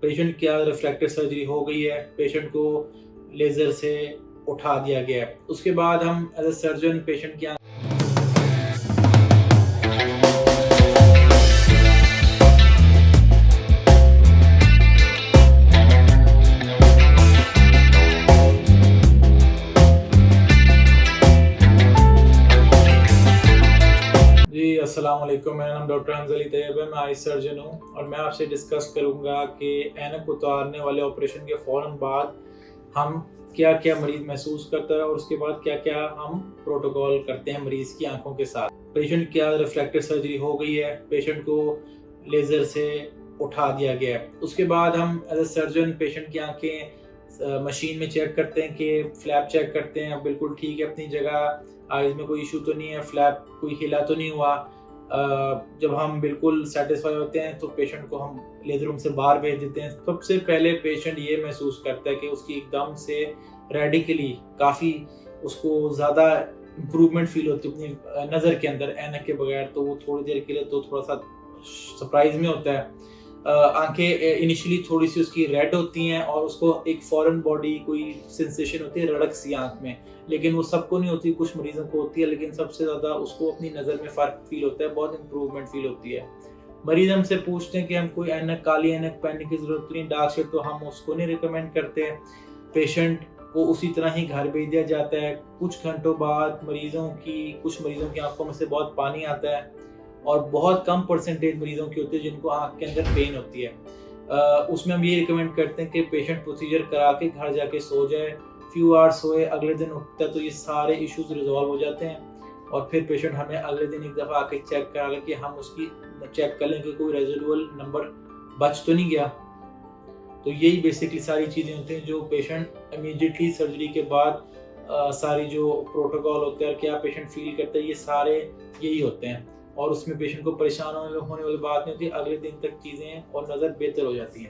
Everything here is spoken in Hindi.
पेशेंट क्या रिफ्रैक्टिव सर्जरी हो गई है, पेशेंट को लेज़र से उठा दिया गया है। उसके बाद हम एज अ सर्जन पेशेंट की जी अस्सलाम वालेकुम। मेरा नाम डॉक्टर हंज़ल अली तैयब है। मैं आई सर्जन हूँ और मैं आपसे डिस्कस करूँगा कि ऐनक उतारने वाले ऑपरेशन के फ़ौरन बाद हम क्या क्या मरीज़ महसूस करता है और उसके बाद क्या क्या हम प्रोटोकॉल करते हैं मरीज़ की आंखों के साथ। पेशेंट क्या रिफ्रैक्टिव सर्जरी हो गई है, पेशेंट को लेज़र से उठा दिया गया है। उसके बाद हम एज अ सर्जन पेशेंट की आंखें मशीन में चेक करते हैं कि फ्लैप चेक करते हैं बिल्कुल ठीक है अपनी जगह, आइज़ में कोई इशू तो नहीं है, फ्लैप कोई हिला तो नहीं हुआ। जब हम बिल्कुल सेटिस्फाई होते हैं तो पेशेंट को हम लेज़र रूम से बाहर भेज देते हैं। सबसे पहले पेशेंट ये महसूस करता है कि उसकी एकदम से रेडिकली काफ़ी उसको ज़्यादा इम्प्रूवमेंट फ़ील होती है अपनी नज़र के अंदर ऐनक के बगैर, तो वो थोड़ी देर के लिए तो थोड़ा-सा सरप्राइज़ में होता है। आँखें इनिशियली थोड़ी-सी उसकी रेड होती हैं और उसको एक फ़ॉरेन बॉडी कोई सेंसेशन होती है रड़क सी आँख में, लेकिन वो सबको नहीं होती, कुछ मरीज़ों को होती है, लेकिन सबसे ज़्यादा उसको अपनी नज़र में फ़र्क फ़ील होता है, बहुत इम्प्रूवमेंट फ़ील होती है। मरीज़ हमसे पूछते हैं कि हम कोई ऐनक काली ऐनक पहनने की ज़रूरत नहीं, डार्क शेड तो हम उसको नहीं रिकमेंड करते हैं। पेशेंट को उसी तरह ही घर भेज दिया जाता है। कुछ घंटों बाद कुछ मरीज़ों की आँखों में से बहुत पानी आता है और बहुत कम परसेंटेज मरीज़ों की होती है जिनको आँख के अंदर पेन होती है। उसमें हम ये रिकमेंड करते हैं कि पेशेंट प्रोसीजर करा के घर जाके सो जाए, फ्यू आवर्स सोए, अगले दिन उठता है तो ये सारे इश्यूज़ रिज़ॉल्व हो जाते हैं और फिर पेशेंट हमें अगले दिन एक दफ़ा आके चेक करा ले कि हम उसकी चेक कर लें कि कोई रेज़िडुअल नंबर बच तो नहीं गया। तो यही बेसिकली सारी चीज़ें होती हैं जो पेशेंट इमीडिएटली सर्जरी के बाद सारी जो प्रोटोकॉल होते हैं और क्या पेशेंट फ़ील करता है, ये सारे यही होते हैं और उसमें पेशेंट को परेशान होने वाली बात नहीं होती। अगले दिन तक चीज़ें और नज़र बेहतर हो जाती हैं।